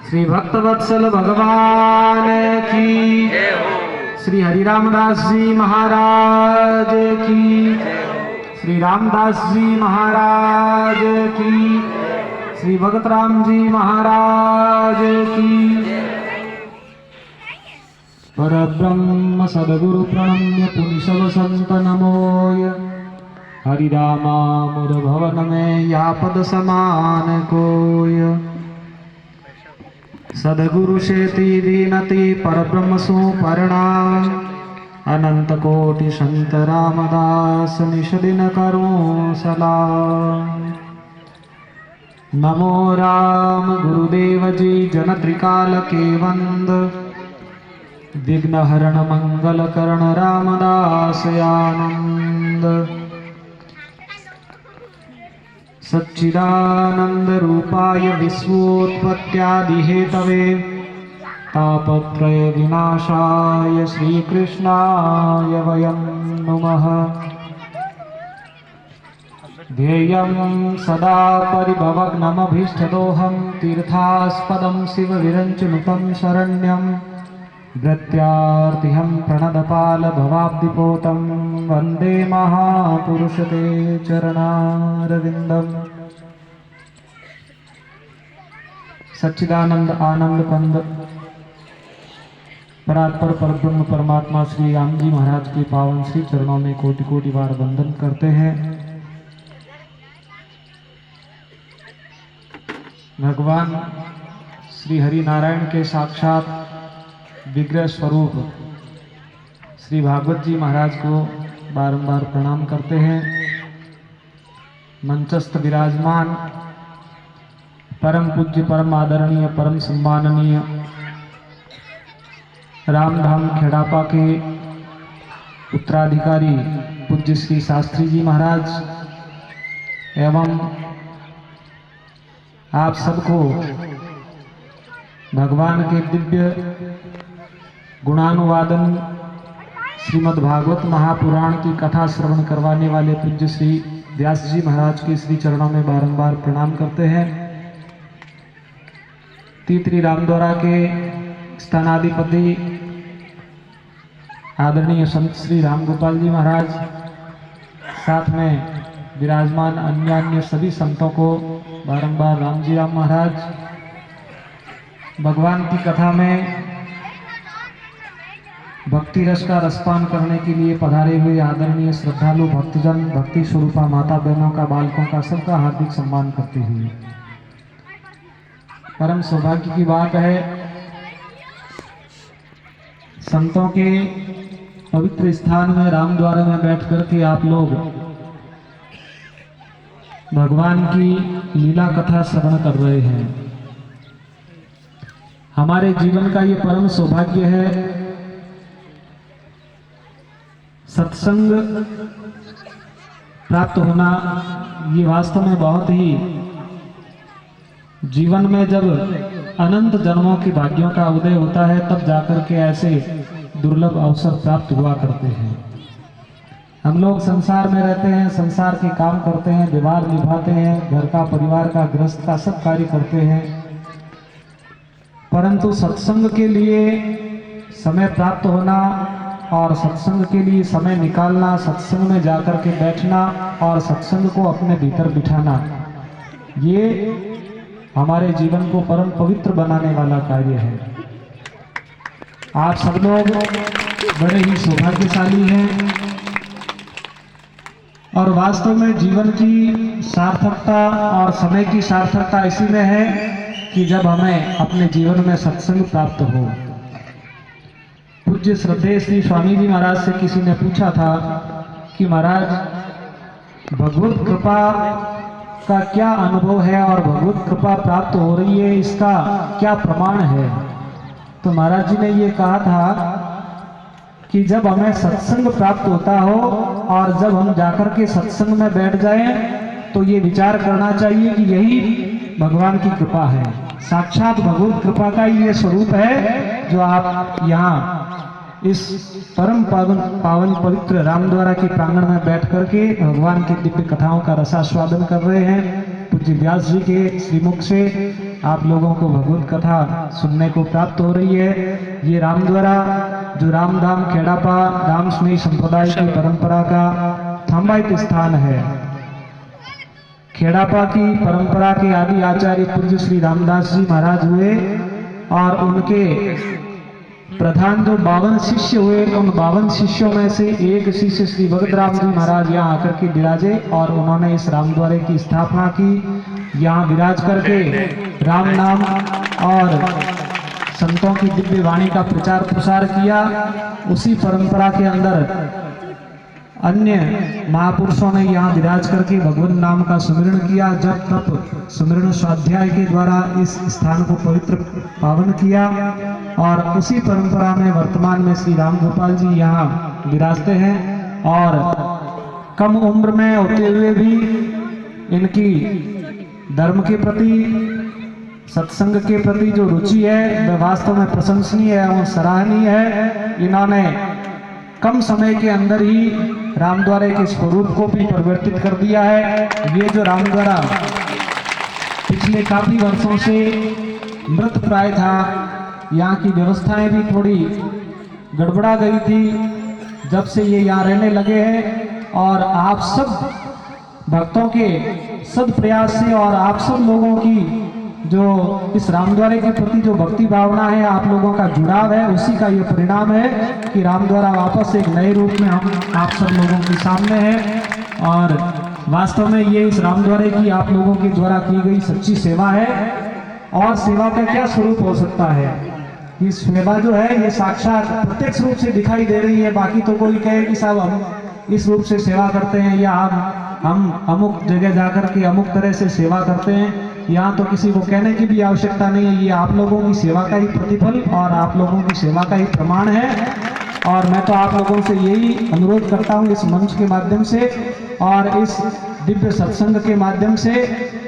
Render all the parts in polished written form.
श्री भक्तवत्सल भगवान की, श्री हरिरामदास जी महाराज की, श्री रामदास जी महाराज की, श्री भगतराम जी महाराज की। परब्रह्म सद्गुरु प्रणम्य पुनिशव संत नमोय। हरिरामामुर भवन में या पद समान कोय। सद्गुरु शेति दीनति परब्रह्म सु परणाम। अनंत कोटि संत रामदास निषदिन करूं सलाम। नमो राम गुरुदेव जी जन त्रिकाल के वंद। विघ्न हरण मंगल करण रामदास आनंद। सच्चिदानंद रूपाय विश्वोत्पत्त्यादि हेतवे तापत्रय विनाशाय श्रीकृष्णाय वयं नुमः। ध्येयं सदा परिभवग्नमभीष्टदोहं तीर्थास्पदं शिवविरञ्चनुतं शरण्यं। भृत्यार्तिहं प्रणतपाल भवाब्धिपोतं वन्दे महापुरुषते चरणारविन्दम्। सच्चिदानंद आनंद कंद परात्पर परब्रह्म परमात्मा श्री राम जी महाराज के पावन श्री चरणों में कोटि कोटि बार वंदन करते हैं। भगवान श्री हरि नारायण के साक्षात विग्रह स्वरूप श्री भागवत जी महाराज को बारंबार प्रणाम करते हैं। मंचस्थ विराजमान परम पूज्य परम आदरणीय परम सम्माननीय रामधाम खेड़ापा के उत्तराधिकारी पूज्य श्री शास्त्री जी महाराज एवं आप सबको भगवान के दिव्य गुणानुवादन श्रीमद् भागवत महापुराण की कथा श्रवण करवाने वाले पूज्य श्री व्यास जी महाराज के श्री चरणों में बारंबार प्रणाम करते हैं। तीतरी रामद्वारा के स्थानाधिपति आदरणीय संत श्री राम गोपाल जी महाराज, साथ में विराजमान अन्य सभी संतों को बारंबार राम जी राम महाराज, भगवान की कथा में भक्ति रस का रसपान करने के लिए पधारे हुए आदरणीय श्रद्धालु भक्तजन, भक्ति स्वरूपा माता बहनों का, बालकों का, सबका हार्दिक सम्मान करते हुए परम सौभाग्य की बात है, संतों के पवित्र स्थान में रामद्वार में बैठ करके आप लोग भगवान की लीला कथा श्रवण कर रहे हैं। हमारे जीवन का ये परम सौभाग्य है। सत्संग प्राप्त होना ये वास्तव में बहुत ही जीवन में जब अनंत जन्मों के भाग्यों का उदय होता है तब जाकर के ऐसे दुर्लभ अवसर प्राप्त हुआ करते हैं। हम लोग संसार में रहते हैं, संसार के काम करते हैं, व्यवहार निभाते हैं, घर का, परिवार का, गृहस्थ का सब कार्य करते हैं, परंतु सत्संग के लिए समय प्राप्त होना और सत्संग के लिए समय निकालना, सत्संग में जाकर के बैठना और सत्संग को अपने भीतर बिठाना, ये हमारे जीवन को परम पवित्र बनाने वाला कार्य है। आप सब लोग बड़े ही सौभाग्यशाली हैं और वास्तव में जीवन की सार्थकता और समय की सार्थकता इसी में है कि जब हमें अपने जीवन में सत्संग प्राप्त हो। पूज्य श्रद्धेय श्री स्वामी जी महाराज से किसी ने पूछा था कि महाराज भगवत कृपा का क्या अनुभव है और भगवत कृपा प्राप्त हो रही है, इसका क्या प्रमाण है। तो महाराज जी ने ये कहा था कि जब हमें सत्संग प्राप्त होता हो और जब हम जाकर के सत्संग में बैठ जाएं तो ये विचार करना चाहिए कि यही भगवान की कृपा है। साक्षात भगवत कृपा का ये स्वरूप है जो आप यहाँ इस परम पावन पवित्र रामद्वारा के प्रांगण में बैठ करके भगवान की दिव्य कथाओं का रसास्वादन कर रहे हैं। पूज्य व्यास जी के श्रीमुख से आप लोगों को भगवत कथा सुनने को प्राप्त हो रही है। ये रामद्वारा जो रामधाम खेड़ापा राम स्नेही संप्रदाय की परंपरा का थंबाइत स्थान है। खेड़ापा की परंपरा के आदि आचार्य पूज्य श्री रामदास जी महाराज हुए और उनके प्रधान जो 52 शिष्य हुए, उन 52 शिष्यों में से एक शिष्य श्री भगतराम जी महाराज यहाँ आकर के विराजे और उन्होंने इस रामद्वारे की स्थापना की। यहाँ विराज करके राम नाम और संतों की दिव्य वाणी का प्रचार प्रसार किया। उसी परंपरा के अंदर अन्य महापुरुषों ने यहाँ विराज करके भगवान नाम का सुमिरण किया, जप तप सुमिरण स्वाध्याय के द्वारा इस स्थान को पवित्र पावन किया। और उसी परंपरा में वर्तमान में श्री राम गोपाल जी यहाँ विराजते हैं और कम उम्र में होते हुए भी इनकी धर्म के प्रति सत्संग के प्रति जो रुचि है वह वास्तव में प्रशंसनीय है और सराहनीय है। इन्होंने कम समय के अंदर ही रामद्वारे के स्वरूप को भी परिवर्तित कर दिया है। ये जो रामद्वारा पिछले काफी वर्षों से मृत प्राय था, यहाँ की व्यवस्थाएं भी थोड़ी गड़बड़ा गई थी। जब से ये यहाँ रहने लगे हैं और आप सब भक्तों के सद प्रयास से और आप सब लोगों की जो इस रामद्वारे के प्रति जो भक्ति भावना है, आप लोगों का जुड़ाव है, उसी का ये परिणाम है कि रामद्वारा वापस एक नए रूप में हम आप सब लोगों के सामने है। और वास्तव में ये इस रामद्वारे की आप लोगों के द्वारा की गई सच्ची सेवा है। और सेवा का क्या स्वरूप हो सकता है? ये सेवा जो है ये साक्षात प्रत्यक्ष रूप से दिखाई दे रही है। बाकी तो कोई कहे कि साहब हम इस रूप से सेवा करते हैं या हम अमुक जगह जाकर के अमुक तरह से सेवा करते हैं, यहाँ तो किसी को कहने की भी आवश्यकता नहीं है। ये आप लोगों की सेवा का ही प्रतिफल और आप लोगों की सेवा का ही प्रमाण है। और मैं तो आप लोगों से यही अनुरोध करता हूँ इस मंच के माध्यम से और इस दिव्य सत्संग के माध्यम से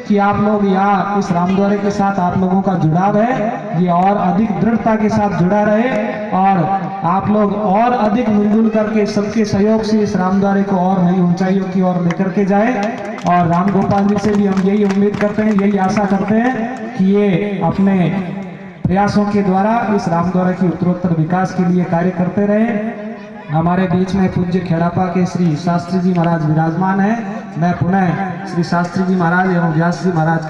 कि आप लोग यहाँ इस रामद्वारे के साथ आप लोगों का जुड़ाव है, ये और अधिक दृढ़ता के साथ जुड़ा रहे और आप लोग और अधिक मिलजुल करके सबके सहयोग से इस रामद्वारे को और नई ऊंचाइयों की ओर लेकर के जाए। और राम गोपाल जी से भी हम यही उम्मीद करते हैं, यही आशा करते हैं कि ये अपने प्रयासों के द्वारा इस रामद्वारा की उत्तरोत्तर विकास के लिए कार्य करते रहे। हमारे बीच में पूज्य खेड़ापा के श्री शास्त्री जी महाराज विराजमान है। मैं पुनः श्री शास्त्री जी महाराज एवं व्यास जी महाराज के